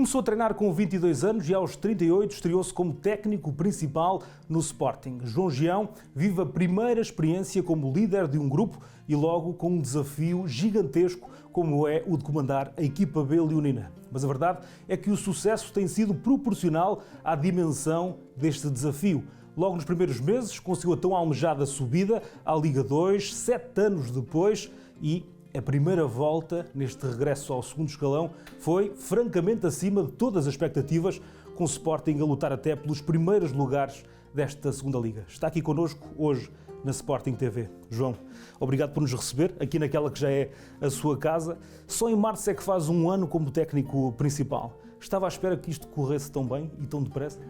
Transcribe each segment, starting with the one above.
Começou a treinar com 22 anos e aos 38 estreou-se como técnico principal no Sporting. João Gião vive a primeira experiência como líder de um grupo e logo com um desafio gigantesco como é o de comandar a equipa B leonina. Mas a verdade é que o sucesso tem sido proporcional à dimensão deste desafio. Logo nos primeiros meses conseguiu a tão almejada subida à Liga 2, 7 anos depois, e a primeira volta neste regresso ao segundo escalão foi francamente acima de todas as expectativas, com o Sporting a lutar até pelos primeiros lugares desta segunda Liga. Está aqui connosco hoje na Sporting TV. João, obrigado por nos receber aqui naquela que já é a sua casa. Só em março é que faz um ano como técnico principal. Estava à espera que isto corresse tão bem e tão depressa?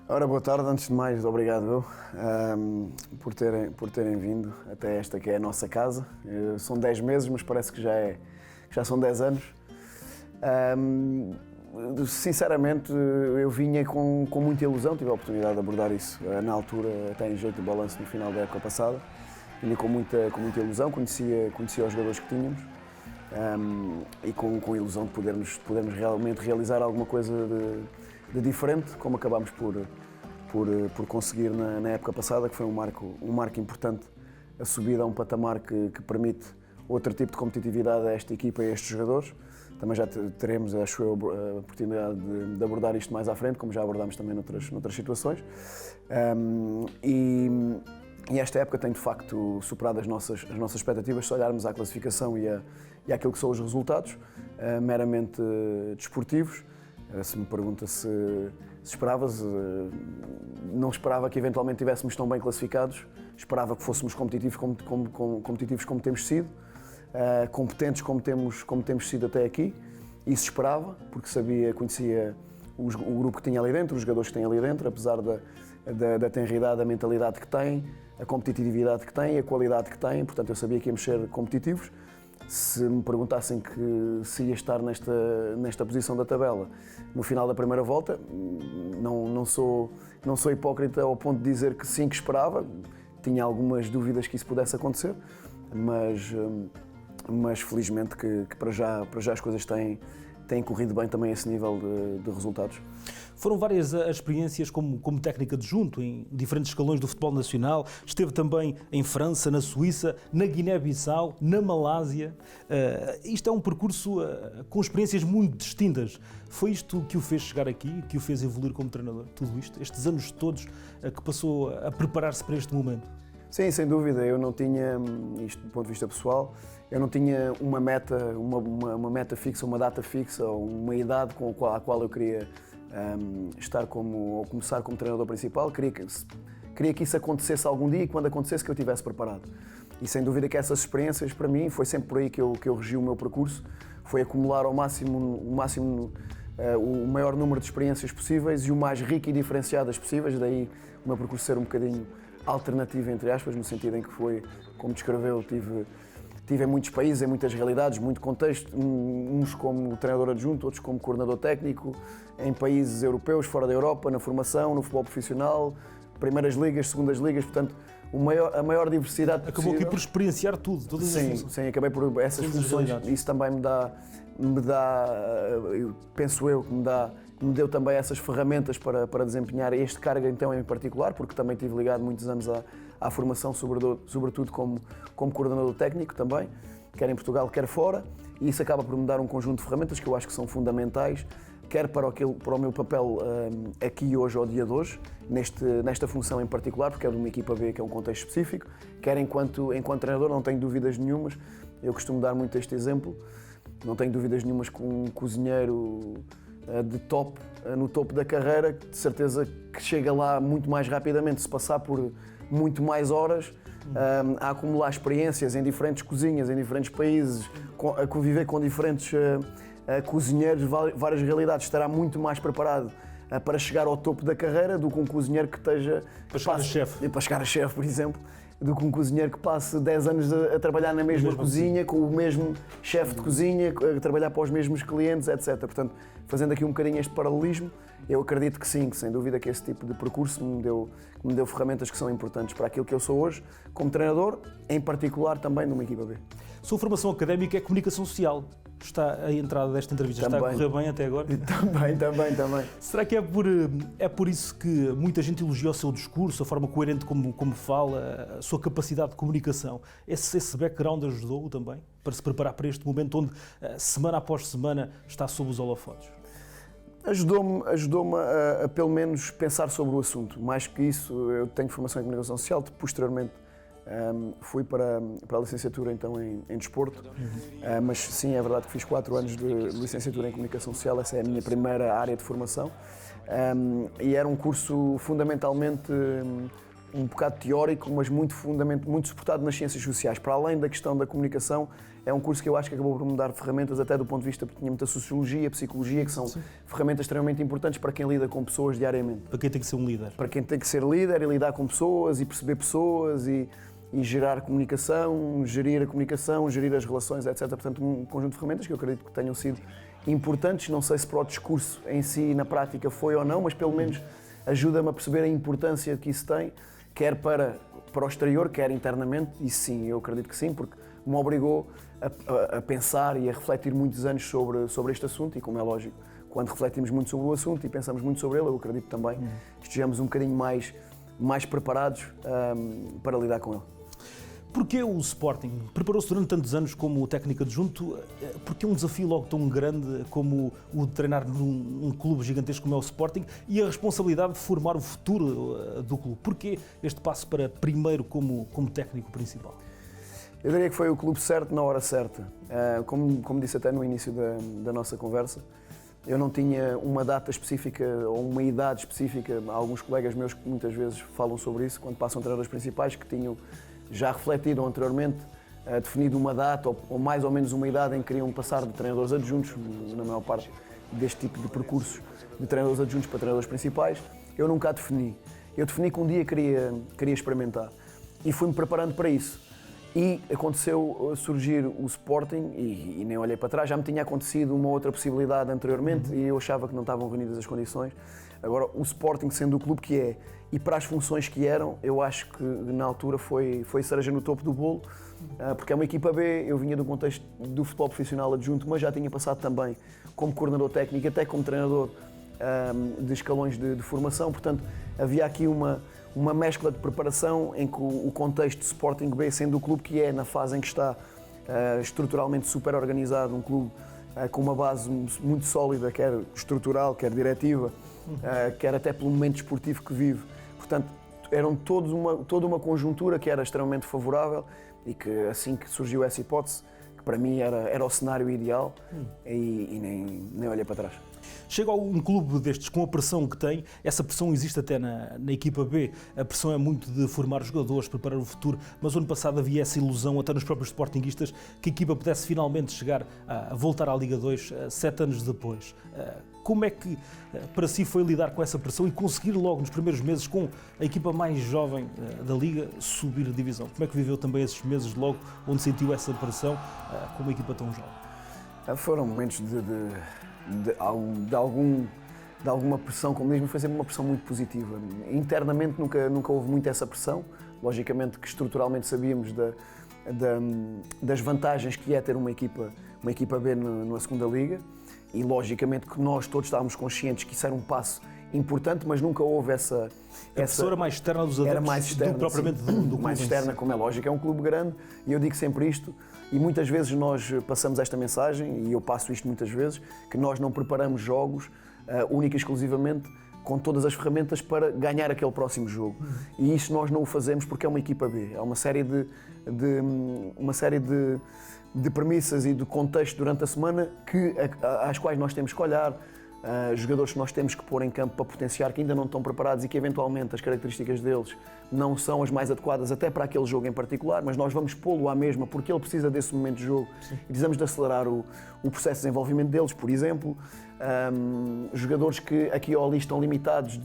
Ora, boa tarde. Antes de mais, obrigado eu por terem vindo até esta que é a nossa casa. São 10 meses, mas parece que já são 10 anos. Sinceramente, eu vinha com muita ilusão, tive a oportunidade de abordar isso na altura, até em jeito de balanço no final da época passada. Vinha com muita ilusão, conhecia os jogadores que tínhamos e com a ilusão de podermos realmente realizar alguma coisa de diferente, como acabámos por conseguir na época passada, que foi um marco importante, a subida a um patamar que permite outro tipo de competitividade a esta equipa e a estes jogadores. Também já teremos, acho eu, a oportunidade de abordar isto mais à frente, como já abordámos também noutras situações. E esta época tem de facto superado as nossas expectativas, se olharmos à classificação e àquilo que são os resultados meramente desportivos. Se me pergunta se esperavas, não esperava que eventualmente estivéssemos tão bem classificados, esperava que fôssemos competitivos como temos sido, competentes como temos sido até aqui. Isso esperava, porque conhecia o grupo que tinha ali dentro, os jogadores que têm ali dentro, apesar da tenridade, da mentalidade que têm, a competitividade que têm, a qualidade que têm, portanto eu sabia que íamos ser competitivos. Se me perguntassem se ia estar nesta posição da tabela no final da primeira volta, não sou hipócrita ao ponto de dizer que sim, que esperava. Tinha algumas dúvidas que isso pudesse acontecer, mas felizmente que para já as coisas têm corrido bem também a esse nível de resultados. Foram várias as experiências como técnico adjunto em diferentes escalões do futebol nacional. Esteve também em França, na Suíça, na Guiné-Bissau, na Malásia. Isto é um percurso com experiências muito distintas. Foi isto que o fez chegar aqui, que o fez evoluir como treinador? Tudo isto, estes anos todos que passou a preparar-se para este momento? Sim, sem dúvida. Eu não tinha, isto do ponto de vista pessoal, eu não tinha uma meta fixa, uma data fixa ou uma idade à qual eu queria estar ou começar como treinador principal. Queria que isso acontecesse algum dia e quando acontecesse que eu estivesse preparado. E sem dúvida que essas experiências para mim foi sempre por aí que eu regi o meu percurso, foi acumular ao máximo o maior número de experiências possíveis e o mais rico e diferenciadas possíveis, daí o meu percurso ser um bocadinho alternativo, entre aspas, no sentido em que foi, como descreveu, tive em muitos países, em muitas realidades, muito contexto, uns como treinador adjunto, outros como coordenador técnico, em países europeus, fora da Europa, na formação, no futebol profissional, primeiras ligas, segundas ligas, portanto, a maior diversidade Acabou possível. Aqui por experienciar tudo, todas as funções. Sim, acabei por essas funções. Isso também me dá, penso eu, que me deu também essas ferramentas para desempenhar este cargo então em particular, porque também tive ligado muitos anos à formação, sobretudo como coordenador técnico também, quer em Portugal, quer fora, e isso acaba por me dar um conjunto de ferramentas que eu acho que são fundamentais, quer para o meu papel aqui hoje, ao dia de hoje, nesta função em particular, porque é de uma equipa B que é um contexto específico, quer enquanto treinador, não tenho dúvidas nenhumas, eu costumo dar muito este exemplo, não tenho dúvidas nenhumas que um cozinheiro no topo da carreira, de certeza que chega lá muito mais rapidamente, se passar por muito mais horas, a acumular experiências em diferentes cozinhas, em diferentes países, a conviver com diferentes cozinheiros de várias realidades, estará muito mais preparado para chegar ao topo da carreira do que um cozinheiro que esteja... Para chegar a chefe, por exemplo, do que um cozinheiro que passe 10 anos a trabalhar na mesma cozinha, com o mesmo chefe de cozinha, a trabalhar para os mesmos clientes, etc. Portanto, fazendo aqui um bocadinho este paralelismo, eu acredito que sim, que sem dúvida que esse tipo de percurso me deu ferramentas que são importantes para aquilo que eu sou hoje, como treinador, em particular também numa equipa B. Sua formação académica é comunicação social. está a entrada desta entrevista? Está a correr bem até agora? Também. Será que é por isso que muita gente elogia o seu discurso, a forma coerente como fala, a sua capacidade de comunicação? Esse background ajudou-o também para se preparar para este momento onde, semana após semana, está sob os holofotes? Ajudou-me a pelo menos pensar sobre o assunto. Mais que isso, eu tenho formação em comunicação social, posteriormente fui para a licenciatura então em desporto, mas sim, é verdade que fiz 4 anos de licenciatura em comunicação social, essa é a minha primeira área de formação, e era um curso fundamentalmente um bocado teórico, mas muito suportado nas ciências sociais. Para além da questão da comunicação, é um curso que eu acho que acabou por me dar ferramentas até do ponto de vista, porque tinha muita sociologia, psicologia, que são ferramentas extremamente importantes para quem lida com pessoas diariamente. Para quem tem que ser um líder. Para quem tem que ser líder e lidar com pessoas e perceber pessoas e gerar comunicação, gerir a comunicação, gerir as relações, etc. Portanto, um conjunto de ferramentas que eu acredito que tenham sido importantes. Não sei se para o discurso em si, na prática, foi ou não, mas pelo menos ajuda-me a perceber a importância que isso tem, quer para o exterior, quer internamente. E sim, eu acredito que sim, porque me obrigou a pensar e a refletir muitos anos sobre este assunto e, como é lógico, quando refletimos muito sobre o assunto e pensamos muito sobre ele, eu acredito também que estejamos um bocadinho mais preparados para lidar com ele. Porquê o Sporting preparou-se durante tantos anos como técnico adjunto? Porquê um desafio logo tão grande como o de treinar num clube gigantesco como é o Sporting e a responsabilidade de formar o futuro do clube? Porquê este passo para primeiro como técnico principal? Eu diria que foi o clube certo na hora certa. Como disse até no início da nossa conversa, eu não tinha uma data específica ou uma idade específica. Há alguns colegas meus que muitas vezes falam sobre isso, quando passam treinadores principais, que tinham já refletido anteriormente, definido uma data ou mais ou menos uma idade em que queriam passar de treinadores adjuntos, na maior parte deste tipo de percursos, de treinadores adjuntos para treinadores principais. Eu nunca a defini. Eu defini que um dia queria experimentar e fui-me preparando para isso. E aconteceu surgir o Sporting e nem olhei para trás, já me tinha acontecido uma outra possibilidade anteriormente e eu achava que não estavam reunidas as condições. Agora, o Sporting sendo o clube que é e para as funções que eram, eu acho que na altura foi cereja no topo do bolo, porque é uma equipa B, eu vinha do contexto do futebol profissional adjunto, mas já tinha passado também como coordenador técnico, até como treinador de escalões de formação, portanto havia aqui uma mescla de preparação em que o contexto do Sporting B, sendo o clube que é, na fase em que está, estruturalmente super organizado, um clube com uma base muito sólida, quer estrutural, quer diretiva, quer até pelo momento desportivo que vive. Portanto, eram toda uma conjuntura que era extremamente favorável e que assim que surgiu essa hipótese, que para mim era o cenário ideal e nem olhei para trás. Chega a um clube destes com a pressão que tem, essa pressão existe até na equipa B, a pressão é muito de formar jogadores, preparar o futuro, mas ano passado havia essa ilusão, até nos próprios sportinguistas, que a equipa pudesse finalmente chegar a voltar à Liga 2 7 anos depois. Como é que para si foi lidar com essa pressão e conseguir logo nos primeiros meses, com a equipa mais jovem da Liga, subir a divisão? Como é que viveu também esses meses logo, onde sentiu essa pressão com uma equipa tão jovem? Foram momentos de alguma pressão, como diz, mas foi sempre uma pressão muito positiva. Internamente nunca houve muito essa pressão, logicamente que estruturalmente sabíamos das vantagens que é ter uma equipa B na segunda liga e logicamente que nós todos estávamos conscientes que isso era um passo importante, mas nunca houve essa... A pressão era mais externa dos adeptos, era mais externa, propriamente do clube. Mais externa, como é lógico, é um clube grande e eu digo sempre isto e muitas vezes nós passamos esta mensagem e eu passo isto muitas vezes, que nós não preparamos jogos única e exclusivamente com todas as ferramentas para ganhar aquele próximo jogo. E isso nós não o fazemos porque é uma equipa B, é uma série de premissas e de contexto durante a semana às quais nós temos que olhar, jogadores que nós temos que pôr em campo para potenciar, que ainda não estão preparados e que eventualmente as características deles não são as mais adequadas até para aquele jogo em particular, mas nós vamos pô-lo à mesma porque ele precisa desse momento de jogo. Sim. E precisamos de acelerar o processo de desenvolvimento deles, por exemplo. Jogadores que aqui ou ali estão limitados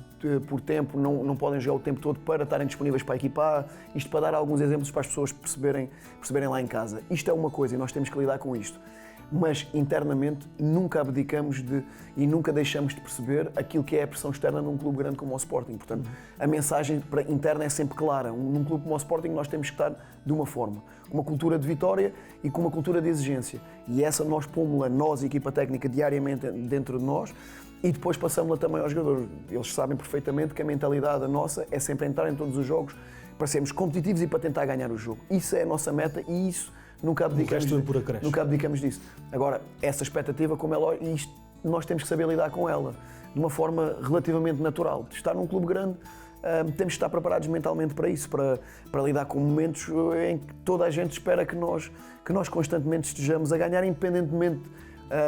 por tempo, não podem jogar o tempo todo para estarem disponíveis para a equipa A. Isto para dar alguns exemplos para as pessoas perceberem lá em casa. Isto é uma coisa e nós temos que lidar com isto. mas internamente nunca abdicamos e nunca deixamos de perceber aquilo que é a pressão externa num clube grande como o Sporting. Portanto, a mensagem interna é sempre clara. Num clube como o Sporting nós temos que estar de uma forma, uma cultura de vitória e com uma cultura de exigência. E essa nós pomos-la, nós, equipa técnica, diariamente dentro de nós, e depois passamos-la também aos jogadores. Eles sabem perfeitamente que a mentalidade nossa é sempre entrar em todos os jogos para sermos competitivos e para tentar ganhar o jogo. Isso é a nossa meta e isso nunca abdicamos disso. Agora, essa expectativa, como é lógico, isto nós temos que saber lidar com ela de uma forma relativamente natural. De estar num clube grande, temos que estar preparados mentalmente para isso, para lidar com momentos em que toda a gente espera que nós constantemente estejamos a ganhar, independentemente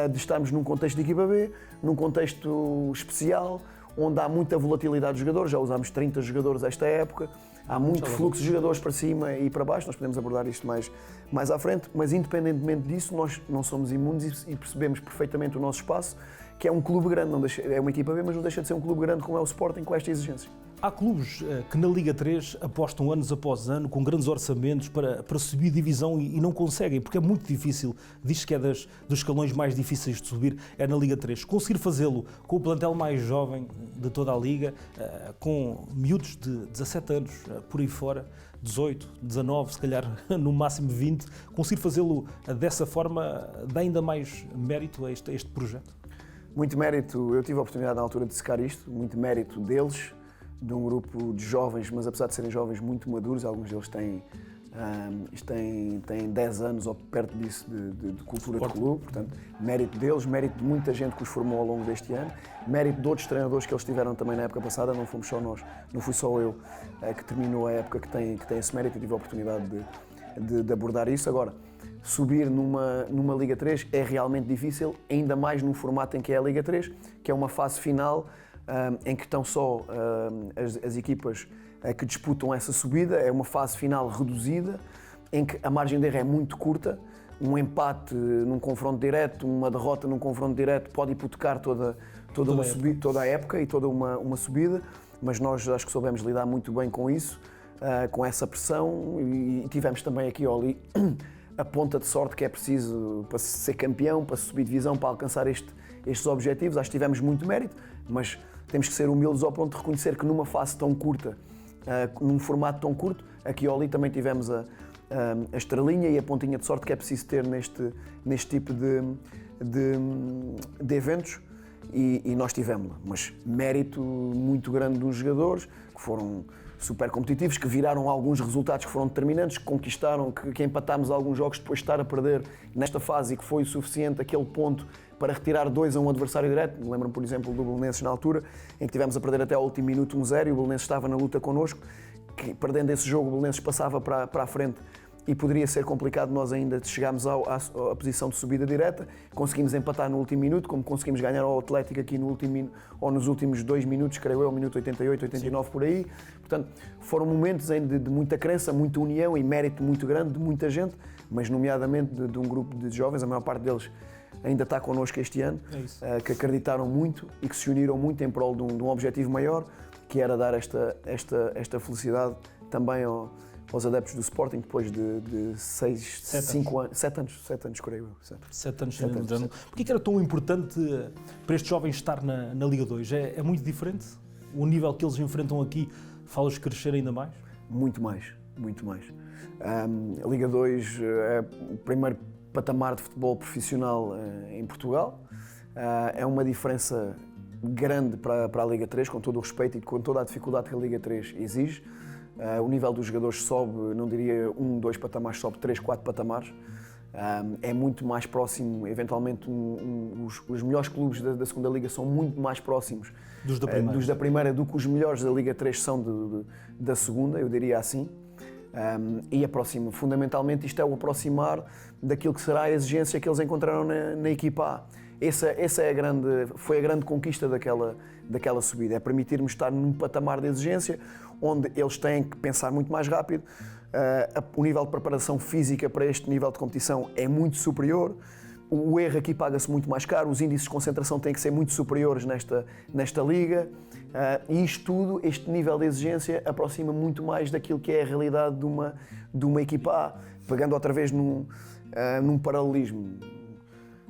de estarmos num contexto de equipa B, num contexto especial, onde há muita volatilidade dos jogadores. Já usámos 30 jogadores esta época, há muito fluxo de jogadores para cima e para baixo, nós podemos abordar isto mais à frente, mas independentemente disso, nós não somos imunes e percebemos perfeitamente o nosso espaço, que é um clube grande, é uma equipa B, mas não deixa de ser um clube grande como é o Sporting, com esta exigência. Há clubes que na Liga 3 apostam anos após ano, com grandes orçamentos para subir divisão e não conseguem, porque é muito difícil. Diz-se que é dos escalões mais difíceis de subir, é na Liga 3. Conseguir fazê-lo com o plantel mais jovem de toda a Liga, com miúdos de 17 anos, por aí fora, 18, 19, se calhar no máximo 20, conseguir fazê-lo dessa forma dá ainda mais mérito a este projeto? Muito mérito, eu tive a oportunidade na altura de secar isto, muito mérito deles, de um grupo de jovens, mas apesar de serem jovens muito maduros, alguns deles têm 10 anos ou perto disso de cultura de clube, portanto, mérito deles, mérito de muita gente que os formou ao longo deste ano, mérito de outros treinadores que eles tiveram também na época passada, não fomos só nós, não fui só eu que terminou a época que tem esse mérito e tive a oportunidade de abordar isso. Agora, subir numa Liga 3 é realmente difícil, ainda mais num formato em que é a Liga 3, que é uma fase final em que estão só as equipas que disputam essa subida, é uma fase final reduzida, em que a margem de erro é muito curta, um empate num confronto direto, uma derrota num confronto direto pode hipotecar toda a época e toda uma subida, mas nós acho que soubemos lidar muito bem com isso, com essa pressão e tivemos também aqui ou ali a ponta de sorte que é preciso para ser campeão, para subir divisão, para alcançar estes objetivos. Acho que tivemos muito mérito, mas temos que ser humildes ao ponto de reconhecer que numa fase tão curta, num formato tão curto, aqui ou ali também tivemos a estrelinha e a pontinha de sorte que é preciso ter neste tipo de eventos e nós tivemos-la. Mas mérito muito grande dos jogadores, que foram super competitivos, que viraram alguns resultados que foram determinantes, que conquistaram, que empatámos alguns jogos depois de estar a perder nesta fase e que foi o suficiente aquele ponto para retirar 2 a um adversário direto. Lembro-me, por exemplo, do Belenenses na altura, em que tivemos a perder até ao último minuto 1-0 e o Belenenses estava na luta connosco, que perdendo esse jogo o Belenenses passava para a frente e poderia ser complicado nós ainda chegarmos à posição de subida direta. Conseguimos empatar no último minuto, como conseguimos ganhar ao Atlético aqui no último ou nos últimos 2 minutos, creio eu, minuto 88, 89 Sim. Por aí. Portanto, foram momentos de muita crença, muita união e mérito muito grande de muita gente, mas nomeadamente de um grupo de jovens, a maior parte deles ainda está connosco este ano, que acreditaram muito e que se uniram muito em prol de um objetivo maior, que era dar esta felicidade também aos adeptos do Sporting depois de 7 anos, creio eu. 7 anos. Porquê que era tão importante para estes jovens estar na Liga 2? É muito diferente? O nível que eles enfrentam aqui faz-os crescer ainda mais? Muito mais. A Liga 2 é o primeiro patamar de futebol profissional em Portugal. É uma diferença grande para a Liga 3, com todo o respeito e com toda a dificuldade que a Liga 3 exige. O nível dos jogadores sobe, não diria 1, 2 patamares, sobe 3, 4 patamares. É muito mais próximo, eventualmente os melhores clubes da segunda Liga são muito mais próximos dos da primeira do que os melhores da Liga 3 são da segunda, eu diria assim. E aproxima, fundamentalmente isto é o aproximar daquilo que será a exigência que eles encontraram na equipa A. Essa foi a grande conquista daquela subida, é permitir-nos estar num patamar de exigência onde eles têm que pensar muito mais rápido, o nível de preparação física para este nível de competição é muito superior, o erro aqui paga-se muito mais caro, os índices de concentração têm que ser muito superiores nesta liga, e isto tudo, este nível de exigência aproxima muito mais daquilo que é a realidade de uma equipa A, pegando outra vez num paralelismo.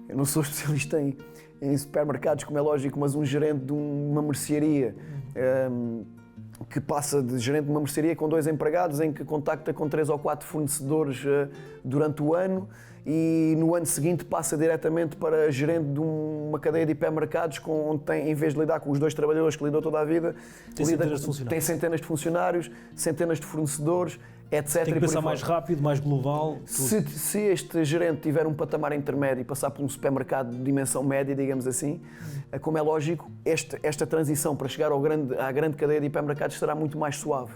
Eu não sou especialista em supermercados, como é lógico, mas um gerente de uma mercearia que passa de gerente de uma mercearia com 2 empregados, em que contacta com 3 ou 4 fornecedores durante o ano e no ano seguinte passa diretamente para gerente de uma cadeia de hipermercados onde tem, em vez de lidar com os 2 trabalhadores que lidou toda a vida, tem centenas de funcionários, centenas de fornecedores, etc. Tem que pensar mais rápido, mais global. Se este gerente tiver um patamar intermédio e passar por um supermercado de dimensão média, digamos assim, como é lógico, esta transição para chegar à grande cadeia de hipermercados será muito mais suave.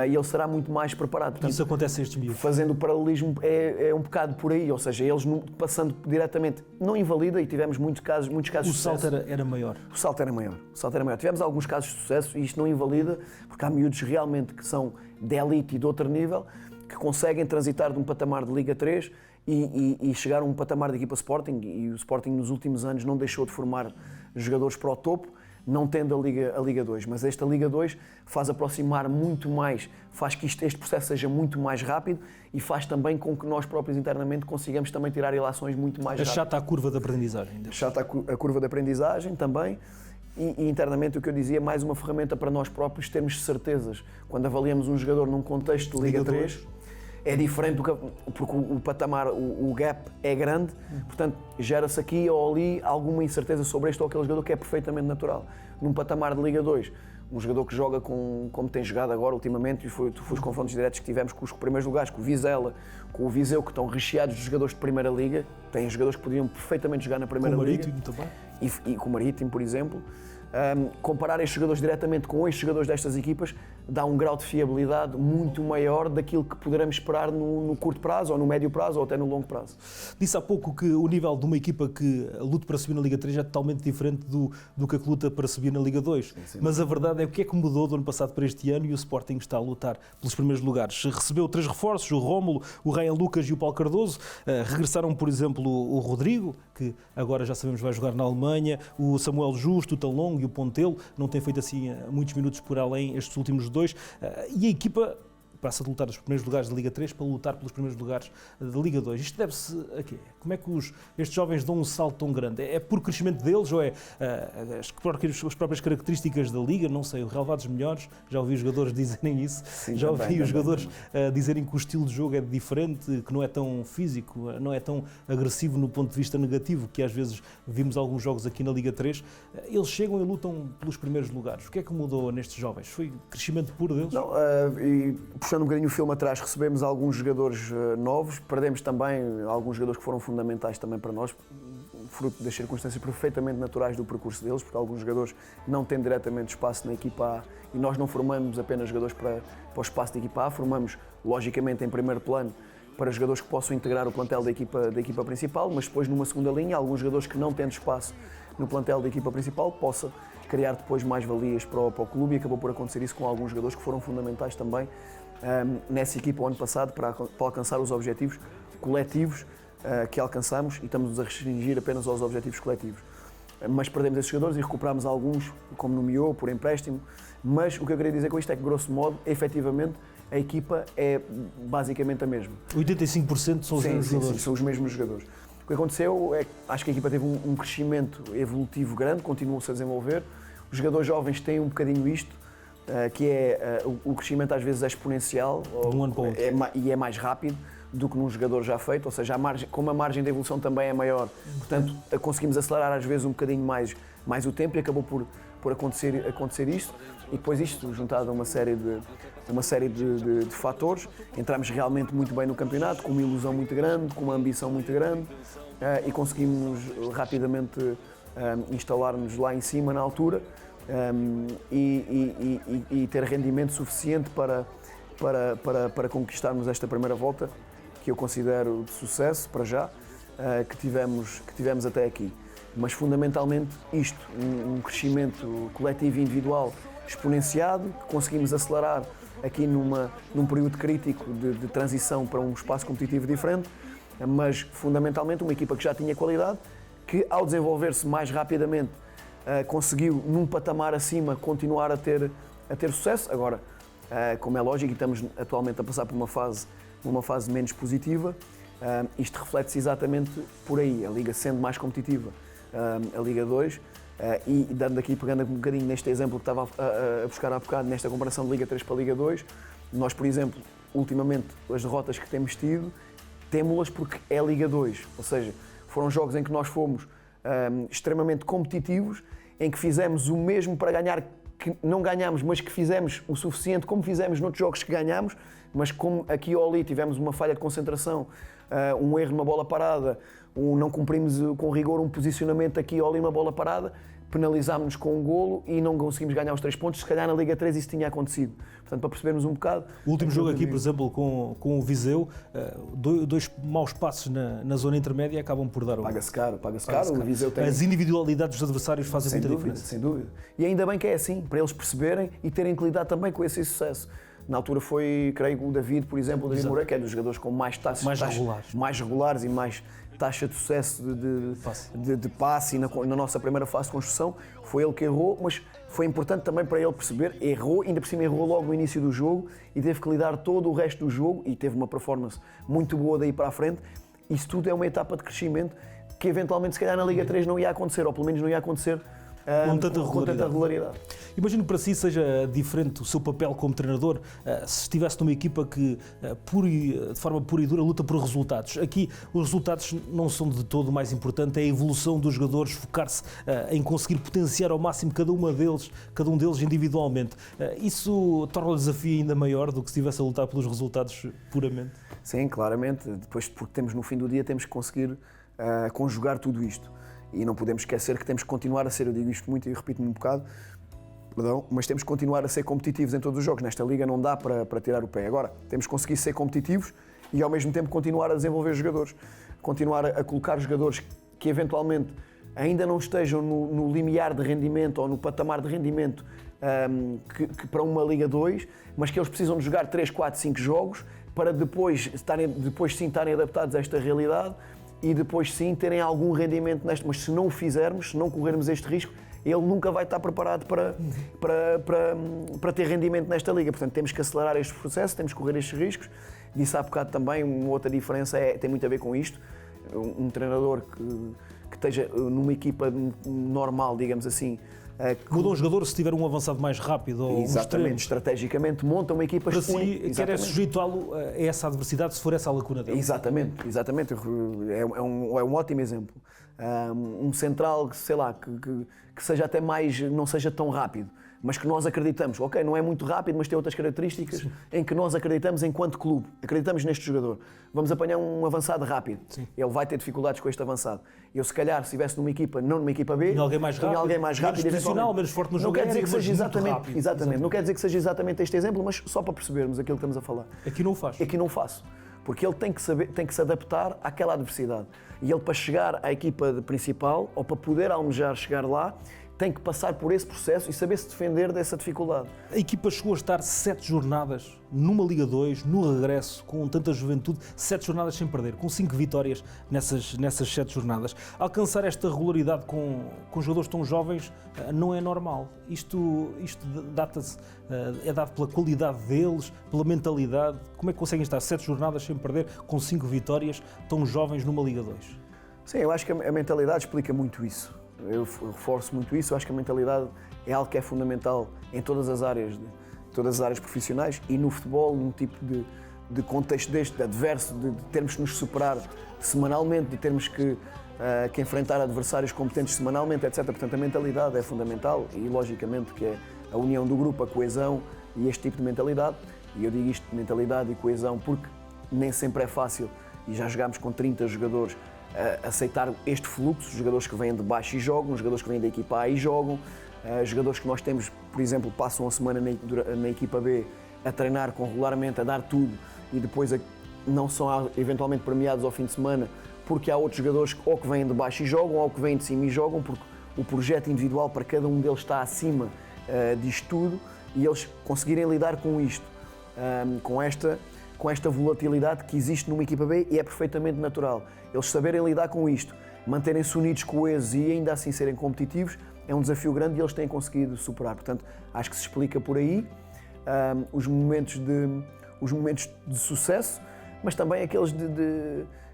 E ele será muito mais preparado. Portanto, isso acontece a estes miúdos. Fazendo o paralelismo é um bocado por aí, ou seja, eles passando diretamente, não invalida, e tivemos muitos casos de sucesso. O salto era maior. O salto era maior. Tivemos alguns casos de sucesso e isto não invalida, porque há miúdos realmente que são de elite e de outro nível, que conseguem transitar de um patamar de Liga 3 e chegar a um patamar de equipa Sporting, e o Sporting nos últimos anos não deixou de formar jogadores para o topo, não tendo a Liga 2, mas esta Liga 2 faz aproximar muito mais, faz que este processo seja muito mais rápido e faz também com que nós próprios internamente consigamos também tirar ilações muito mais rápidas. Chata a curva de aprendizagem. Chata a curva de aprendizagem também. E internamente o que eu dizia é mais uma ferramenta para nós próprios termos certezas. Quando avaliamos um jogador num contexto de Liga 3, é diferente porque o patamar, o gap é grande, portanto gera-se aqui ou ali alguma incerteza sobre este ou aquele jogador, que é perfeitamente natural. Num patamar de Liga 2, um jogador que joga como tem jogado agora ultimamente, e foi os confrontos diretos que tivemos com os primeiros lugares, com o Vizela, com o Viseu, que estão recheados de jogadores de Primeira Liga, têm jogadores que podiam perfeitamente jogar na Primeira Liga. Com o Marítimo também. E com o Marítimo, por exemplo. Comparar estes jogadores diretamente com estes jogadores destas equipas dá um grau de fiabilidade muito maior daquilo que poderemos esperar no curto prazo, ou no médio prazo, ou até no longo prazo. Disse há pouco que o nível de uma equipa que luta para subir na Liga 3 é totalmente diferente do que a que luta para subir na Liga 2. Sim. Mas a verdade é o que é que mudou do ano passado para este ano, e o Sporting está a lutar pelos primeiros lugares. Recebeu 3 reforços, o Rómulo, o Ryan Lucas e o Paulo Cardoso. Regressaram, por exemplo, o Rodrigo, que agora já sabemos vai jogar na Alemanha, o Samuel Justo, o Talongo e o Pontelo, não tem feito assim muitos minutos por além estes últimos 2, e a equipa passa de lutar nos primeiros lugares da Liga 3 para lutar pelos primeiros lugares da Liga 2. Isto deve-se a quê? Como é que estes jovens dão um salto tão grande? É por crescimento deles ou é as próprias características da Liga? Não sei, relevados melhores, já ouvi os jogadores dizerem isso, sim, já ouvi os jogadores dizerem que o estilo de jogo é diferente, que não é tão físico, não é tão agressivo no ponto de vista negativo, que às vezes vimos alguns jogos aqui na Liga 3. Eles chegam e lutam pelos primeiros lugares. O que é que mudou nestes jovens? Foi crescimento puro deles? Não, puxando um bocadinho o filme atrás, recebemos alguns jogadores novos, perdemos também alguns jogadores que foram fundamentais também para nós, fruto das circunstâncias perfeitamente naturais do percurso deles, porque alguns jogadores não têm diretamente espaço na equipa A, e nós não formamos apenas jogadores para o espaço da equipa A, formamos logicamente em primeiro plano para jogadores que possam integrar o plantel da equipa principal, mas depois numa segunda linha, alguns jogadores que não têm espaço no plantel da equipa principal possa criar depois mais valias para o clube, e acabou por acontecer isso com alguns jogadores que foram fundamentais também nessa equipa o ano passado para alcançar os objetivos coletivos que alcançamos, e estamos a restringir apenas aos objetivos coletivos. Mas perdemos esses jogadores e recuperámos alguns, como no Mio, por empréstimo, mas o que eu queria dizer com isto é que, grosso modo, efetivamente, a equipa é basicamente a mesma. 85% são os mesmos jogadores? Sim, são os mesmos jogadores. O que aconteceu é que acho que a equipa teve um crescimento evolutivo grande, continuou-se a desenvolver. Os jogadores jovens têm um bocadinho isto, que é o crescimento às vezes é exponencial, de um ano para o outro, e é mais rápido do que num jogador já feito, ou seja, como a margem de evolução também é maior, portanto conseguimos acelerar às vezes um bocadinho mais o tempo, e acabou por acontecer isto, e depois isto juntado a uma série de fatores, entramos realmente muito bem no campeonato, com uma ilusão muito grande, com uma ambição muito grande, e conseguimos rapidamente instalar-nos lá em cima na altura, e ter rendimento suficiente para conquistarmos esta primeira volta, que eu considero de sucesso para já, que tivemos até aqui. Mas fundamentalmente isto, um crescimento coletivo e individual exponenciado, que conseguimos acelerar aqui num período crítico de transição para um espaço competitivo diferente, mas fundamentalmente uma equipa que já tinha qualidade, que ao desenvolver-se mais rapidamente conseguiu, num patamar acima, continuar a ter sucesso. Agora, como é lógico, e estamos atualmente a passar por uma fase menos positiva, Isto reflete-se exatamente por aí, a Liga sendo mais competitiva, a Liga 2, e pegando um bocadinho neste exemplo que estava a buscar há bocado, nesta comparação de Liga 3 para a Liga 2, nós, por exemplo, ultimamente, as derrotas que temos tido, temos-las porque é a Liga 2, ou seja, foram jogos em que nós fomos extremamente competitivos, em que fizemos o mesmo para ganhar, que não ganhámos, mas que fizemos o suficiente, como fizemos noutros jogos que ganhámos, mas como aqui ou ali tivemos uma falha de concentração, um erro numa bola parada, não cumprimos com rigor um posicionamento aqui ou ali numa bola parada, penalizámos-nos com um golo e não conseguimos ganhar os 3 pontos. Se calhar na Liga 3 isso tinha acontecido. Portanto, para percebermos um bocado... O último jogo aqui, por exemplo, com o Viseu, dois maus passos na zona intermédia acabam por dar o... Paga-se caro. O Viseu tem... As individualidades dos adversários fazem muita diferença. Sem dúvida. E ainda bem que é assim, para eles perceberem e terem que lidar também com esse sucesso. Na altura foi, creio, o David, por exemplo, o David Moreira, que é dos jogadores com mais taxas mais regulares e mais taxa de sucesso de passe, e na nossa primeira fase de construção, foi ele que errou, mas foi importante também para ele perceber, errou, ainda por cima errou logo no início do jogo e teve que lidar todo o resto do jogo e teve uma performance muito boa daí para a frente. Isso tudo é uma etapa de crescimento que eventualmente se calhar na Liga 3 não ia acontecer, ou pelo menos não ia acontecer com tanta regularidade. Imagino que para si seja diferente o seu papel como treinador se estivesse numa equipa que de forma pura e dura luta por resultados. Aqui os resultados não são de todo o mais importante, é a evolução dos jogadores, focar-se em conseguir potenciar ao máximo cada um deles individualmente. Isso torna o desafio ainda maior do que se estivesse a lutar pelos resultados puramente? Sim, claramente. Depois, porque no fim do dia temos que conseguir conjugar tudo isto. E não podemos esquecer que temos que continuar a ser, eu digo isto muito e repito-me um bocado, mas temos que continuar a ser competitivos em todos os jogos. Nesta liga não dá para tirar o pé. Agora, temos que conseguir ser competitivos e ao mesmo tempo continuar a desenvolver jogadores. Continuar a colocar jogadores que eventualmente ainda não estejam no limiar de rendimento ou no patamar de rendimento que para uma Liga 2, mas que eles precisam de jogar 3, 4, 5 jogos para depois sim estarem adaptados a esta realidade e depois sim terem algum rendimento neste. Mas se não o fizermos, se não corrermos este risco, ele nunca vai estar preparado para ter rendimento nesta liga. Portanto, temos que acelerar este processo, temos que correr estes riscos. Disse há bocado também, uma outra diferença tem muito a ver com isto. Um treinador que esteja numa equipa normal, digamos assim, muda um jogador se tiver um avançado mais rápido ou exatamente, estrategicamente monta uma equipa para si, quer sujeitá-lo a essa adversidade se for essa a lacuna dele. Exatamente. É um ótimo exemplo. Um central, sei lá, que seja até mais, não seja tão rápido, mas que nós acreditamos, ok, não é muito rápido, mas tem outras características. Sim. Em que nós acreditamos enquanto clube, acreditamos neste jogador. Vamos apanhar um avançado rápido. Sim. Ele vai ter dificuldades com este avançado. Eu, se calhar, se estivesse numa equipa, não numa equipa B, tinha alguém mais rápido, menos posicional, menos forte no jogo, não quer dizer que seja exatamente, não quer dizer que seja exatamente este exemplo, mas só para percebermos aquilo que estamos a falar. Aqui não o faz. Aqui não o faço. Porque ele tem que se adaptar àquela adversidade. E ele, para chegar à equipa principal, ou para poder almejar chegar lá, tem que passar por esse processo e saber se defender dessa dificuldade. A equipa chegou a estar 7 jornadas numa Liga 2, no regresso, com tanta juventude, 7 jornadas sem perder, com 5 vitórias nessas 7 jornadas. Alcançar esta regularidade com jogadores tão jovens não é normal. Isto é dado pela qualidade deles, pela mentalidade. Como é que conseguem estar 7 jornadas sem perder, com 5 vitórias, tão jovens numa Liga 2? Sim, eu acho que a mentalidade explica muito isso. Eu reforço muito isso. Eu acho que a mentalidade é algo que é fundamental em todas as áreas profissionais e no futebol, num tipo de contexto de adverso, de termos que nos superar semanalmente, de termos que enfrentar adversários competentes semanalmente, etc. Portanto, a mentalidade é fundamental e, logicamente, que é a união do grupo, a coesão e este tipo de mentalidade. E eu digo isto de mentalidade e coesão porque nem sempre é fácil, e já jogámos com 30 jogadores, aceitar este fluxo, jogadores que vêm de baixo e jogam, jogadores que vêm da equipa A e jogam, jogadores que nós temos, por exemplo, passam a semana na equipa B a treinar regularmente, a dar tudo e depois não são eventualmente premiados ao fim de semana porque há outros jogadores ou que vêm de baixo e jogam ou que vêm de cima e jogam, porque o projeto individual para cada um deles está acima disto tudo e eles conseguirem lidar com isto, com esta volatilidade que existe numa equipa B e é perfeitamente natural. Eles saberem lidar com isto, manterem-se unidos, coesos e ainda assim serem competitivos, é um desafio grande e eles têm conseguido superar. Portanto, acho que se explica por aí os momentos de sucesso, mas também aqueles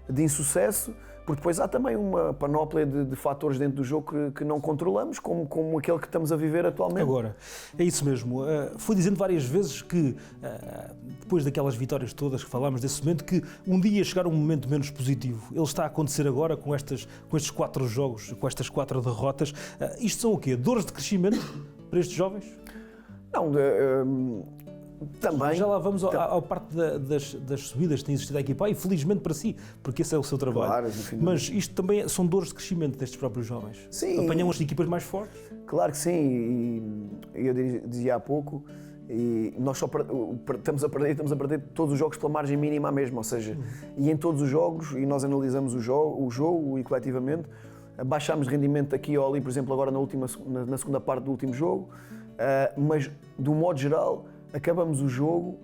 de insucesso, porque depois há também uma panóplia de fatores dentro do jogo que não controlamos, como aquele que estamos a viver atualmente. Agora, é isso mesmo. Foi dizendo várias vezes que, depois daquelas vitórias todas que falámos desse momento, que um dia ia chegar um momento menos positivo. Ele está a acontecer agora com estes 4 jogos, com estas 4 derrotas. Isto são o quê? Dores de crescimento para estes jovens? Não, também. Já lá vamos à parte das subidas que tem existido a equipa, e felizmente para si, porque esse é o seu trabalho. Claro, mas isto também são dores de crescimento destes próprios jovens. Sim. Apanham as equipas mais fortes? Claro que sim, e eu dizia há pouco, e nós só estamos a perder todos os jogos pela margem mínima mesmo, ou seja, e em todos os jogos, e nós analisamos o jogo e coletivamente, baixámos de rendimento aqui ou ali, por exemplo, agora na segunda parte do último jogo, mas do modo geral acabamos o jogo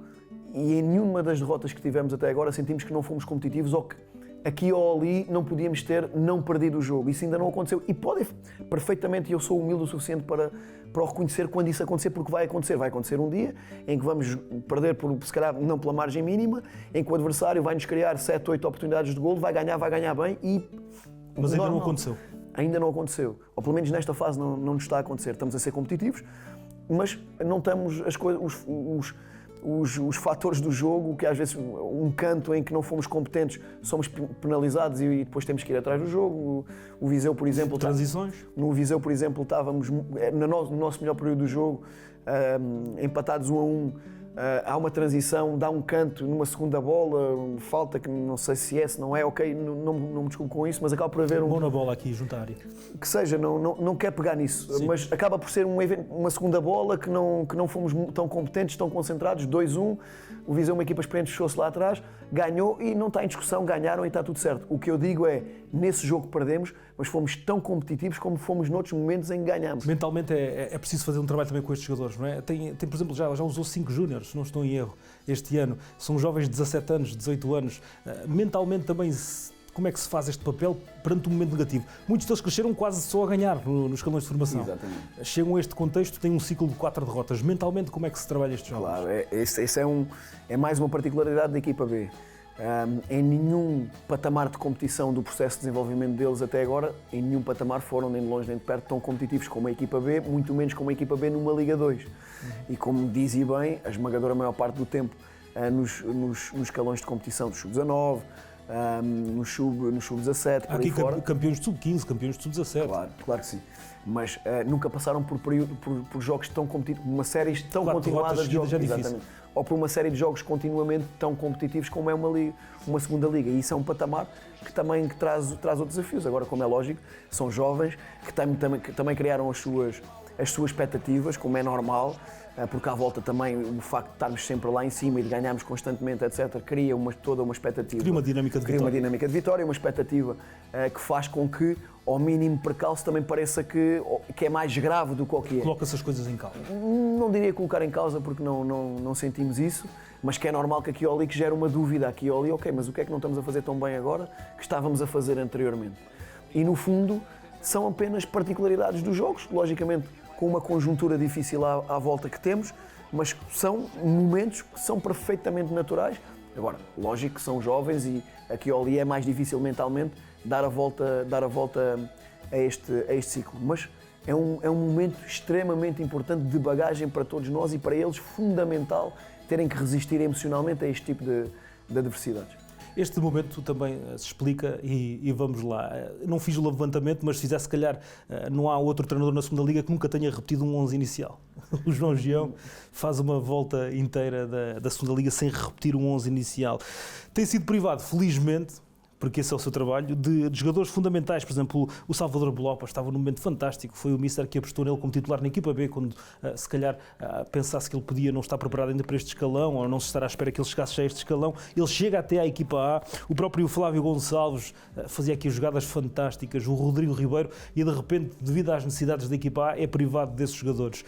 e em nenhuma das derrotas que tivemos até agora sentimos que não fomos competitivos ou que aqui ou ali não podíamos ter não perdido o jogo. Isso ainda não aconteceu e pode perfeitamente, e eu sou humilde o suficiente para o reconhecer quando isso acontecer, porque vai acontecer. Vai acontecer um dia em que vamos perder, se calhar não pela margem mínima, em que o adversário vai nos criar 7, 8 oportunidades de golo, vai ganhar bem e... Mas ainda não aconteceu. Ainda não aconteceu. Ou pelo menos nesta fase não nos está a acontecer. Estamos a ser competitivos, mas não estamos os fatores do jogo, que às vezes um canto em que não fomos competentes, somos penalizados e depois temos que ir atrás do jogo. O Viseu, por exemplo... Transições? No Viseu, por exemplo, estávamos no nosso melhor período do jogo, empatados 1-1, há uma transição, dá um canto numa segunda bola, falta que não sei se é, se não é, ok, não me desculpo com isso, mas acaba por haver Bom na bola aqui, junto à área. Que seja, não quer pegar nisso, sim, mas acaba por ser uma segunda bola que não fomos tão competentes, tão concentrados, 2-1, o Viseu, uma equipa experiente, fechou-se lá atrás, ganhou e não está em discussão, ganharam e está tudo certo. O que eu digo é, nesse jogo perdemos, mas fomos tão competitivos como fomos noutros momentos em que ganhamos. Mentalmente é preciso fazer um trabalho também com estes jogadores, não é? Tem por exemplo, já usou 5 júniores, se não estou em erro, este ano. São jovens de 17 anos, 18 anos. Mentalmente também, como é que se faz este papel perante um momento negativo? Muitos deles cresceram quase só a ganhar nos escalões de formação. Exatamente. Chegam a este contexto, têm um ciclo de 4 derrotas. Mentalmente, como é que se trabalha estes jovens? Claro, esse é mais uma particularidade da equipa B. Em nenhum patamar de competição do processo de desenvolvimento deles até agora, em nenhum patamar foram, nem de longe nem de perto, tão competitivos como a equipa B, muito menos como a equipa B numa Liga 2. E como dizia bem, a esmagadora maior parte do tempo nos escalões de competição do Sub-19, no Sub-17, há aqui campeões de Sub-15, campeões de Sub-17. Claro que sim. Mas nunca passaram por jogos tão competitivos, uma série tão continuada de jogos. Exatamente. Ou por uma série de jogos continuamente tão competitivos como é uma segunda liga. E isso é um patamar que também traz outros desafios. Agora, como é lógico, são jovens que também criaram as suas expectativas, como é normal, porque à volta também o facto de estarmos sempre lá em cima e de ganharmos constantemente, etc., cria toda uma expectativa. Cria uma dinâmica de vitória. Cria uma dinâmica de vitória, uma expectativa que faz com que, ao mínimo percalço, também pareça que é mais grave do que o que é. Coloca-se as coisas em causa. Não diria colocar em causa, porque não sentimos isso, mas que é normal que aqui ou ali que gere uma dúvida aqui ou ali, ok, mas o que é que não estamos a fazer tão bem agora que estávamos a fazer anteriormente? E no fundo são apenas particularidades dos jogos, logicamente com uma conjuntura difícil à volta que temos, mas são momentos que são perfeitamente naturais. Agora, lógico que são jovens e aqui ou ali é mais difícil mentalmente dar a volta a este ciclo, mas é um momento extremamente importante de bagagem para todos nós e para eles fundamental terem que resistir emocionalmente a este tipo de adversidades. Este momento também se explica e vamos lá. Não fiz o levantamento, mas se fizer, se calhar, não há outro treinador na segunda liga que nunca tenha repetido um 11 inicial. O João Gião faz uma volta inteira da segunda liga sem repetir um 11 inicial. Tem sido privado, felizmente, porque esse é o seu trabalho, de jogadores fundamentais. Por exemplo, o Salvador Belopa estava num momento fantástico, foi o Mister que apostou nele como titular na equipa B, quando se calhar pensasse que ele podia não estar preparado ainda para este escalão, ou não se estar à espera que ele chegasse a este escalão. Ele chega até à equipa A, o próprio Flávio Gonçalves fazia aqui jogadas fantásticas, o Rodrigo Ribeiro, e de repente, devido às necessidades da equipa A, é privado desses jogadores.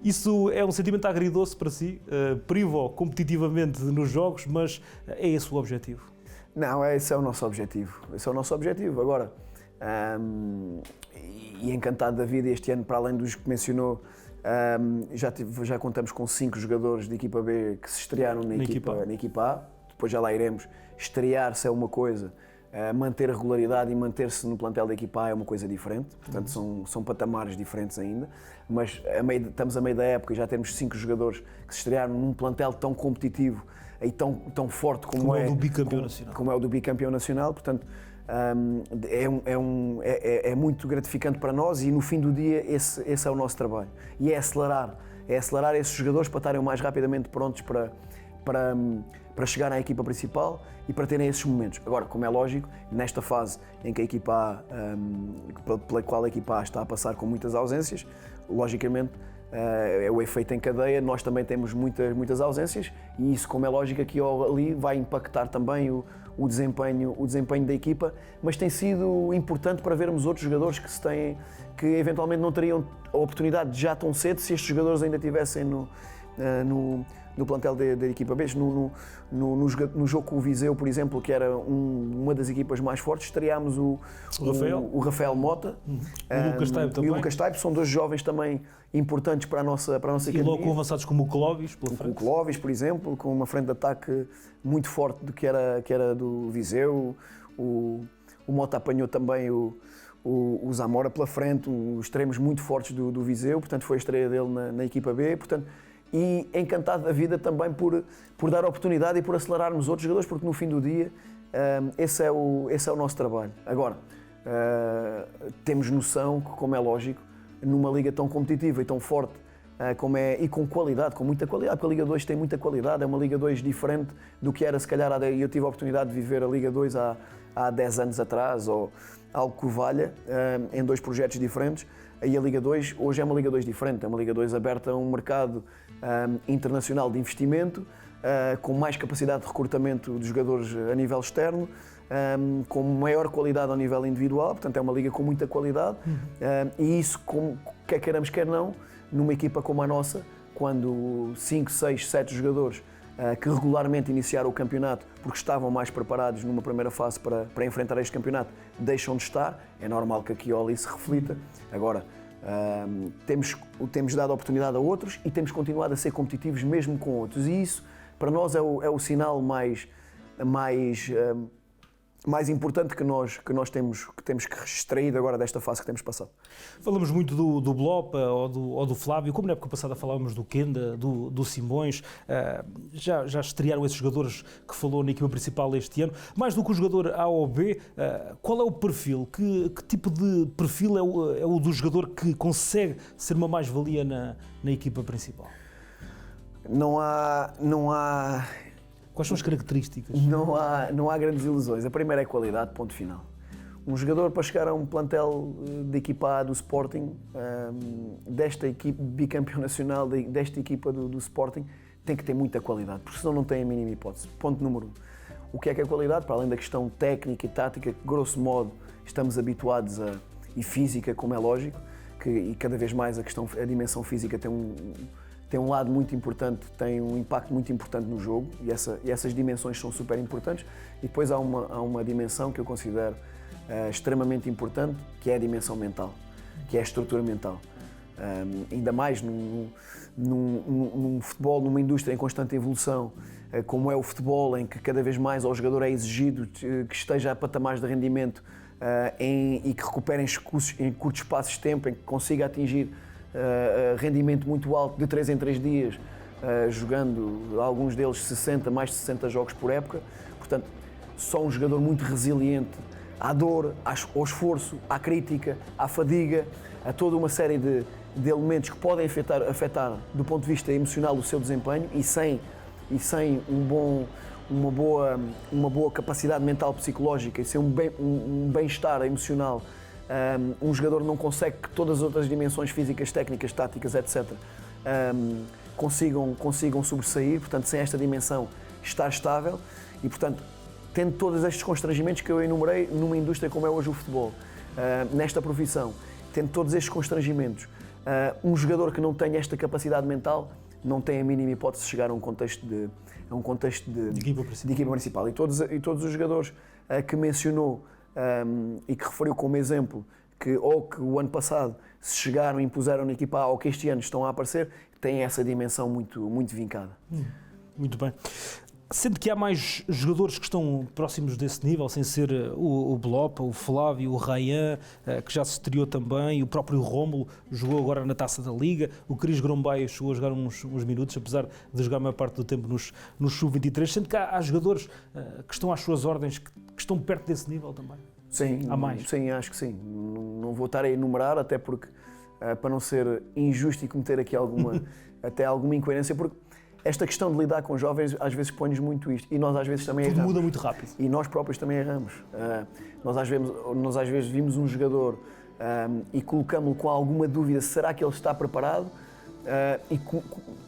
Isso é um sentimento agridoce para si, priva-o competitivamente nos jogos, mas é esse o objetivo. Não, esse é o nosso objetivo. Esse é o nosso objetivo. Agora, e encantado da vida, este ano, para além dos que mencionou, já contamos com 5 jogadores de equipa B que se estrearam na equipa A. depois já lá iremos, estrear-se é uma coisa, manter a regularidade e manter-se no plantel da equipa A é uma coisa diferente, portanto são patamares diferentes ainda, mas estamos a meio da época e já temos 5 jogadores que se estrearam num plantel tão competitivo e tão forte como é o do bicampeão nacional. Como é o do bicampeão nacional, portanto é muito gratificante para nós e no fim do dia esse é o nosso trabalho e é acelerar esses jogadores para estarem o mais rapidamente prontos para chegar à equipa principal e para terem esses momentos. Agora, como é lógico, nesta fase em que a equipa A, pela qual a equipa A está a passar com muitas ausências, logicamente é o efeito em cadeia, nós também temos muitas ausências e isso, como é lógico, aqui ou ali vai impactar também o desempenho da equipa, mas tem sido importante para vermos outros jogadores que eventualmente não teriam a oportunidade já tão cedo se estes jogadores ainda estivessem no plantel da equipa B. No jogo com o Viseu, por exemplo, que era uma das equipas mais fortes, estreámos o Rafael Mota e o Lucas Taibo, são 2 jovens também importantes para a nossa academia. E logo com avançados como o Clóvis, o Clóvis, por exemplo, com uma frente de ataque muito forte do que era do Viseu. O Mota apanhou também o Zamora pela frente, os extremos muito fortes do Viseu, portanto foi a estreia dele na equipa B, portanto, e encantado da vida também por dar oportunidade e por acelerarmos outros jogadores, porque no fim do dia esse é o nosso trabalho. Agora, temos noção que, como é lógico, numa liga tão competitiva e tão forte, e com qualidade, com muita qualidade, porque a Liga 2 tem muita qualidade, é uma Liga 2 diferente do que era se calhar, eu tive a oportunidade de viver a Liga 2 há 10 anos atrás, ou algo que valha, em 2 projetos diferentes, e a Liga 2 hoje é uma Liga 2 diferente, é uma Liga 2 aberta a um mercado internacional de investimento, com mais capacidade de recrutamento de jogadores a nível externo, com maior qualidade ao nível individual, portanto é uma liga com muita qualidade, e isso, quer queiramos, quer não, numa equipa como a nossa, quando 5, 6, 7 jogadores que regularmente iniciaram o campeonato porque estavam mais preparados numa primeira fase para enfrentar este campeonato, deixam de estar, é normal que aqui ou ali se reflita. Agora, temos dado oportunidade a outros e temos continuado a ser competitivos mesmo com outros, e isso para nós é o sinal mais importante que nós temos que extrair agora desta fase que temos passado. Falamos muito do Blopa ou do Flávio, como na época passada falávamos do Kenda, do Simões, já estrearam esses jogadores que falou na equipa principal este ano. Mais do que o jogador A ou B, qual é o perfil? Que tipo de perfil é o do jogador que consegue ser uma mais-valia na equipa principal? Não há... Quais são as características? Não há grandes ilusões. A primeira é qualidade, ponto final. Um jogador para chegar a um plantel de equipa A do Sporting, desta equipe bicampeão nacional, desta equipa do Sporting, tem que ter muita qualidade, porque senão não tem a mínima hipótese. Ponto número 1. O que é a qualidade? Para além da questão técnica e tática, que grosso modo estamos habituados e física, como é lógico, e cada vez mais a dimensão física tem um lado muito importante, tem um impacto muito importante no jogo, e essas dimensões são super importantes. E depois há uma dimensão que eu considero extremamente importante, que é a dimensão mental, que é a estrutura mental. Ainda mais num futebol, numa indústria em constante evolução, como é o futebol, em que cada vez mais ao jogador é exigido que esteja a patamares de rendimento e que recupere em curtos espaços de tempo, em que consiga atingir rendimento muito alto de 3 em 3 dias, jogando alguns deles mais de 60 jogos por época. Portanto, só um jogador muito resiliente à dor, ao esforço, à crítica, à fadiga, a toda uma série de elementos que podem afetar do ponto de vista emocional o seu desempenho, e sem uma boa capacidade mental psicológica e sem um bem-estar emocional, um jogador não consegue que todas as outras dimensões físicas, técnicas, táticas, etc., consigam sobressair. Portanto, sem esta dimensão, estar estável e, portanto, tendo todos estes constrangimentos que eu enumerei numa indústria como é hoje o futebol, nesta profissão, tendo todos estes constrangimentos, um jogador que não tem esta capacidade mental não tem a mínima hipótese de chegar a um contexto de equipa principal. E todos os jogadores que mencionou e que referiu como exemplo, que o ano passado se chegaram e impuseram na equipa A, ou que este ano estão a aparecer, têm essa dimensão muito, muito vincada. Muito bem. Sendo que há mais jogadores que estão próximos desse nível, sem ser o Blopa, o Flávio, o Ryan, que já se estreou também, o próprio Rómulo jogou agora na Taça da Liga, o Cris Grombaia chegou a jogar uns minutos, apesar de jogar a maior parte do tempo nos Sub-23, sendo que há jogadores que estão às suas ordens, que estão perto desse nível também. Sim, há mais. Sim, acho que sim. Não vou estar a enumerar, até porque, para não ser injusto e cometer aqui até alguma incoerência, porque esta questão de lidar com jovens às vezes põe-nos muito isto e nós às vezes também Tudo erramos. muda muito rápido. E nós próprios também erramos. Nós às vezes vimos um jogador e colocamos-lo com alguma dúvida, será que ele está preparado? E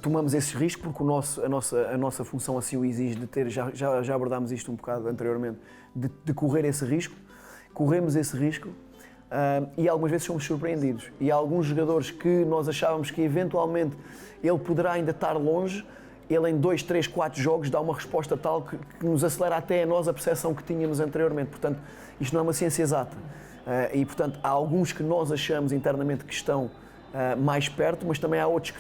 tomamos esse risco porque a nossa função assim o exige de ter, já abordámos isto um bocado anteriormente, de correr esse risco. Corremos esse risco e algumas vezes somos surpreendidos. E há alguns jogadores que nós achávamos que eventualmente ele poderá ainda estar longe, ele em 2, 3, 4 jogos dá uma resposta tal que nos acelera até a nós a percepção que tínhamos anteriormente. Portanto, isto não é uma ciência exata. E, portanto, há alguns que nós achamos internamente que estão mais perto, mas também há outros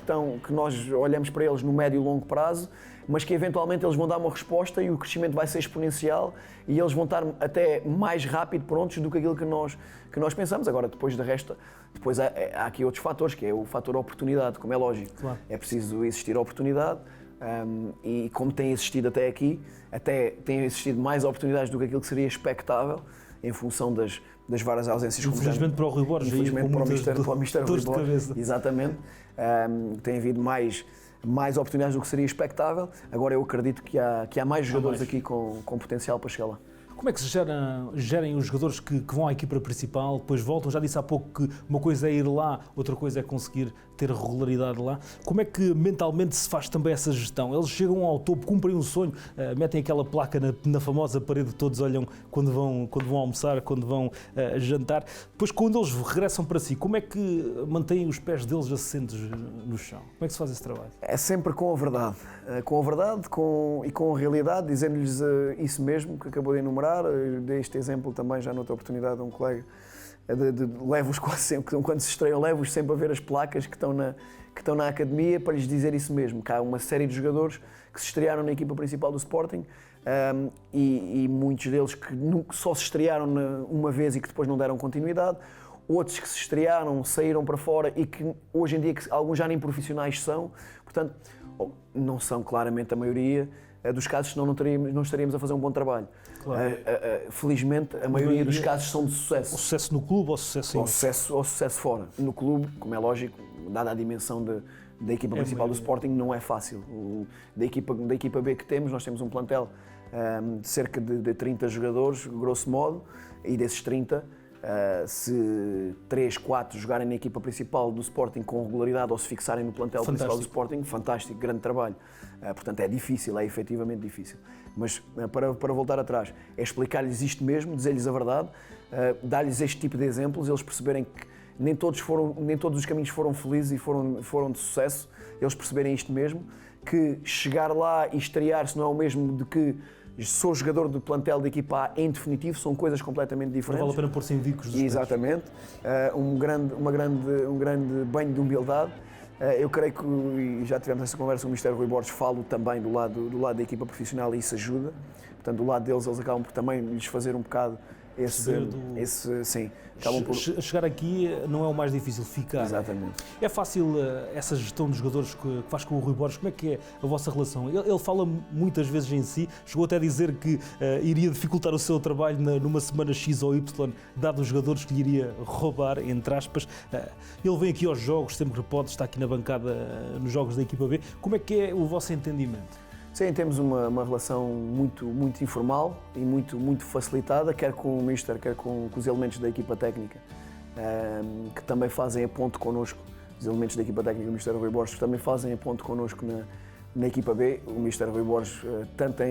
que nós olhamos para eles no médio e longo prazo, mas que eventualmente eles vão dar uma resposta e o crescimento vai ser exponencial e eles vão estar até mais rápido prontos do que aquilo que nós pensamos. Agora, depois há aqui outros fatores, que é o fator oportunidade, como é lógico. Claro. É preciso existir a oportunidade e como tem existido até aqui, até têm existido mais oportunidades do que aquilo que seria expectável em função das várias ausências. Infelizmente para o Rui Borges, infelizmente para o Mr. Rui Borges, exatamente. Tem havido mais oportunidades do que seria expectável. Agora eu acredito que há mais jogadores aqui com potencial para chegar lá. Como é que se gerem os jogadores que vão à equipa principal, depois voltam? Já disse há pouco que uma coisa é ir lá, outra coisa é conseguir ter regularidade lá. Como é que mentalmente se faz também essa gestão? Eles chegam ao topo, cumprem um sonho, metem aquela placa na famosa parede, todos olham quando vão almoçar, quando vão jantar. Depois, quando eles regressam para si, como é que mantêm os pés deles assentes no chão? Como é que se faz esse trabalho? É sempre com a verdade. Com a verdade e com a realidade, dizendo-lhes isso mesmo que acabou de enumerar. Dei este exemplo também já noutra oportunidade a um colega. Levo-os quase sempre, quando se estreiam, levo-os sempre a ver as placas que estão na academia para lhes dizer isso mesmo, que há uma série de jogadores que se estrearam na equipa principal do Sporting e muitos deles que só se estrearam uma vez e que depois não deram continuidade, outros que se estrearam, saíram para fora e que hoje em dia alguns já nem profissionais são, portanto, não são claramente a maioria dos casos, senão não estaríamos a fazer um bom trabalho. Claro. Felizmente, a maioria dos casos são de sucesso. O sucesso no clube ou o sucesso ou sucesso fora. No clube, como é lógico, dada a dimensão da equipa principal do Sporting, não é fácil. Da equipa B que temos, nós temos um plantel de cerca de 30 jogadores, grosso modo, e desses 30, se 3, 4 jogarem na equipa principal do Sporting com regularidade ou se fixarem no plantel principal do Sporting, fantástico, grande trabalho. Portanto, é difícil, é efetivamente difícil. Mas, para voltar atrás, é explicar-lhes isto mesmo, dizer-lhes a verdade, dar-lhes este tipo de exemplos, eles perceberem que nem todos os caminhos foram felizes e foram de sucesso, eles perceberem isto mesmo, que chegar lá e estrear-se não é o mesmo de que sou jogador do plantel da equipa A em definitivo, são coisas completamente diferentes. Não vale a pena pôr-se em vicos dos Exatamente. Um grande banho de humildade. Eu creio que, e já tivemos essa conversa com o Mr. Rui Borges, falo também do lado da equipa profissional e isso ajuda. Portanto, do lado deles, eles acabam por também lhes fazer um bocado sim. Chegar aqui não é o mais difícil, ficar. Exatamente. É fácil essa gestão dos jogadores que faz com o Rui Borges? Como é que é a vossa relação? Ele fala muitas vezes em si, chegou até a dizer que iria dificultar o seu trabalho numa semana X ou Y, dado os jogadores que lhe iria roubar, entre aspas. Ele vem aqui aos jogos, sempre que pode, está aqui na bancada nos jogos da equipa B. Como é que é o vosso entendimento? Sim, temos uma relação muito informal e muito facilitada, quer com o Mister, quer com os elementos da equipa técnica, que também fazem a ponte connosco. Os elementos da equipa técnica do Mr. Rui Borges também fazem a ponte connosco na equipa B. O Mr. Rui Borges, tanto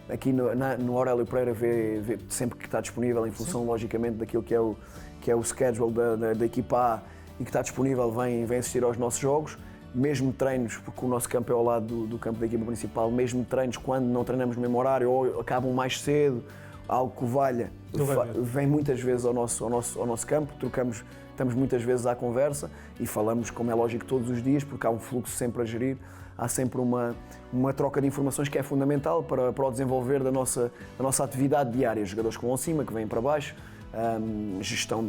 aqui no Aurélio Pereira, vê sempre que está disponível, em função, logicamente, daquilo que é o schedule da equipa A e que está disponível, vem assistir aos nossos jogos. Mesmo treinos, porque o nosso campo é ao lado do campo da equipa principal, mesmo treinos quando não treinamos no mesmo horário ou acabam mais cedo algo que o valha, vem muitas vezes ao nosso campo, estamos muitas vezes à conversa e falamos, como é lógico, todos os dias, porque há um fluxo sempre a gerir, há sempre uma troca de informações que é fundamental para o desenvolver da nossa atividade diária. Jogadores que vão acima, que vêm para baixo, gestão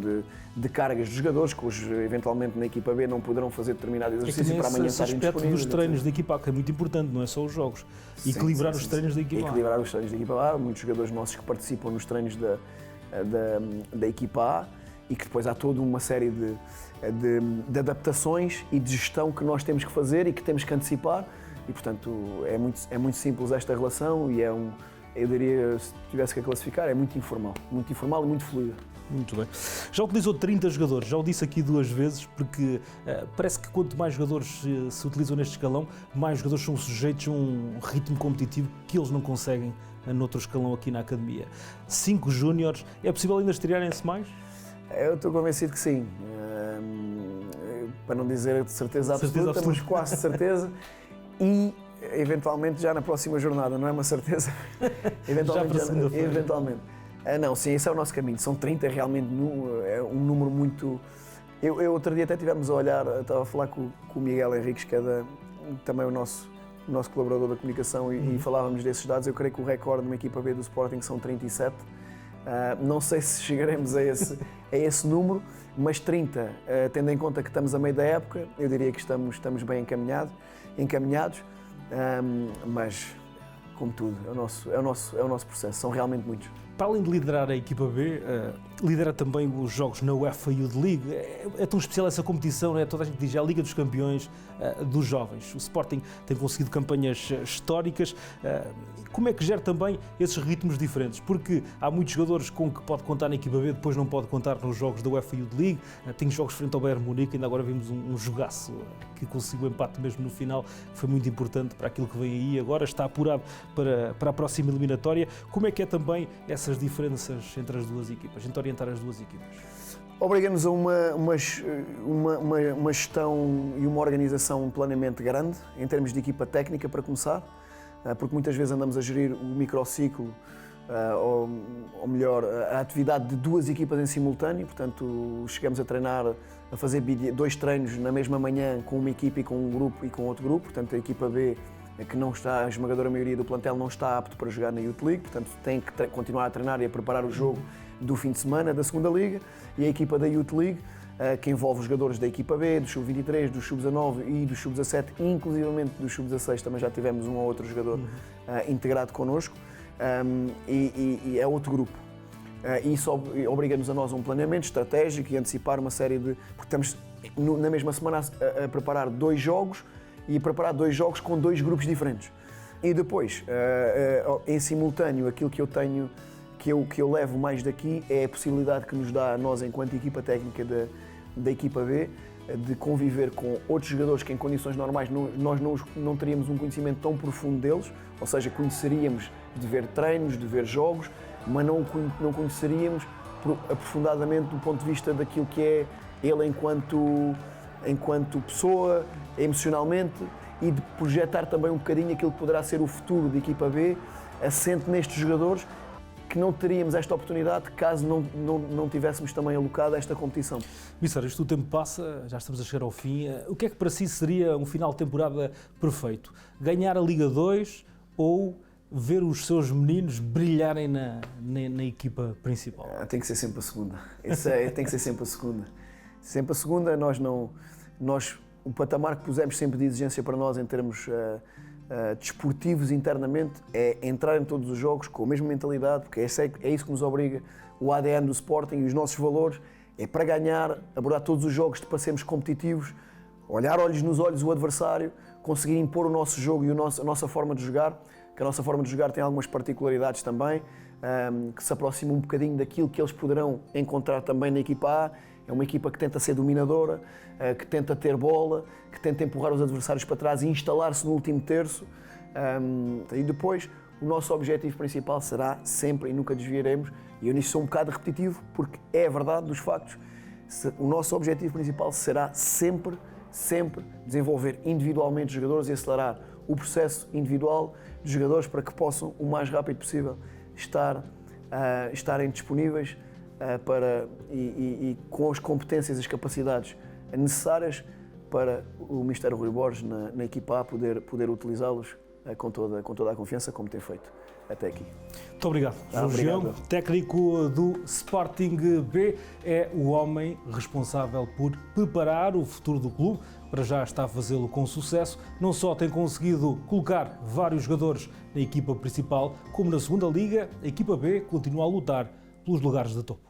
de cargas dos jogadores, que hoje eventualmente na equipa B não poderão fazer determinado exercício para amanhã estarem disponíveis. Esse aspecto dos treinos da equipa A, que é muito importante, não é só os jogos. Equilibrar os treinos da equipa A. Equilibrar os treinos da equipa A, muitos jogadores nossos que participam nos treinos da equipa A e que depois há toda uma série de adaptações e de gestão que nós temos que fazer e que temos que antecipar e, portanto, é muito simples esta relação e eu diria, se tivesse que classificar, é muito informal e muito fluida. Muito bem. Já utilizou 30 jogadores, já o disse aqui 2 vezes, porque parece que quanto mais jogadores se utilizam neste escalão, mais jogadores são sujeitos a um ritmo competitivo que eles não conseguem noutro escalão aqui na Academia. 5 júniores, é possível ainda estrearem-se mais? Eu estou convencido que sim. Para não dizer de certeza absoluta, mas quase certeza. E eventualmente já na próxima jornada, não é uma certeza? Eventualmente. Não, sim, esse é o nosso caminho. São 30, realmente é um número muito... Eu outro dia até estivemos a olhar, estava a falar com o Miguel Henriques, que é também o nosso colaborador da comunicação, e falávamos desses dados. Eu creio que o recorde numa equipa B do Sporting são 37. Não sei se chegaremos a esse número, mas 30, tendo em conta que estamos a meio da época, eu diria que estamos bem encaminhados, mas, como tudo, é o nosso processo, são realmente muitos. Para além de liderar a equipa B, lidera também os jogos na UEFA Youth League. É tão especial essa competição, não é? Toda a gente diz, é a Liga dos Campeões dos Jovens. O Sporting tem conseguido campanhas históricas. Como é que gera também esses ritmos diferentes? Porque há muitos jogadores com que pode contar na equipa B, depois não pode contar nos jogos da UEFA Youth League. Tem jogos frente ao Bayern Munique, ainda agora vimos um jogaço que conseguiu o empate mesmo no final, que foi muito importante para aquilo que vem aí. Agora está apurado para a próxima eliminatória. Como é que é também essas diferenças entre as duas equipas, entre orientar as duas equipas? Obriga-nos a uma gestão e uma organização, um planeamento grande, em termos de equipa técnica, para começar, porque muitas vezes andamos a gerir o microciclo, ou melhor, a atividade de 2 equipas em simultâneo, portanto, chegamos a treinar, a fazer 2 treinos na mesma manhã com uma equipa e com um grupo e com outro grupo, portanto, a equipa B, que não está, a esmagadora maioria do plantel não está apto para jogar na Youth League, portanto tem que continuar a treinar e a preparar o jogo do fim de semana da segunda Liga, e a equipa da Youth League, que envolve os jogadores da equipa B, do Sub-23, do Sub-19 e do Sub-17, inclusivamente do Sub-16, também já tivemos um ou outro jogador integrado connosco, e é outro grupo. E isso obriga-nos a nós a um planeamento estratégico e antecipar uma série de... Porque estamos na mesma semana a preparar 2 jogos, e preparar 2 jogos com 2 grupos diferentes. E depois, em simultâneo, aquilo que eu tenho, que eu levo mais daqui, é a possibilidade que nos dá a nós, enquanto equipa técnica da equipa B, de conviver com outros jogadores que em condições normais nós não teríamos um conhecimento tão profundo deles, ou seja, conheceríamos de ver treinos, de ver jogos, mas não conheceríamos aprofundadamente do ponto de vista daquilo que é ele enquanto pessoa, emocionalmente, e de projetar também um bocadinho aquilo que poderá ser o futuro da equipa B, assente nestes jogadores, que não teríamos esta oportunidade caso não tivéssemos também alocado a esta competição. Missário, isto o tempo passa, já estamos a chegar ao fim. O que é que para si seria um final de temporada perfeito? Ganhar a Liga 2 ou ver os seus meninos brilharem na equipa principal? Tem que ser sempre a segunda. Tem que ser sempre a segunda. Sempre a segunda, o patamar que pusemos sempre de exigência para nós em termos desportivos internamente é entrar em todos os jogos com a mesma mentalidade, porque é isso que nos obriga, o ADN do Sporting e os nossos valores, é para ganhar, abordar todos os jogos para sermos competitivos, olhar olhos nos olhos o adversário, conseguir impor o nosso jogo e a nossa forma de jogar, que a nossa forma de jogar tem algumas particularidades também, que se aproximam um bocadinho daquilo que eles poderão encontrar também na equipa A. É uma equipa que tenta ser dominadora, que tenta ter bola, que tenta empurrar os adversários para trás e instalar-se no último terço. E depois, o nosso objetivo principal será sempre, e nunca desviaremos, e eu nisso sou um bocado repetitivo, porque é a verdade dos factos, o nosso objetivo principal será sempre desenvolver individualmente os jogadores e acelerar o processo individual dos jogadores para que possam, o mais rápido possível, estar estarem disponíveis e com as competências e as capacidades necessárias para o Mister Rui Borges na equipa A poder utilizá-los com toda a confiança, como tem feito até aqui. Muito obrigado. João Gião, técnico do Sporting B, é o homem responsável por preparar o futuro do clube. Para já está a fazê-lo com sucesso. Não só tem conseguido colocar vários jogadores na equipa principal, como na segunda liga, a equipa B continua a lutar pelos lugares de topo.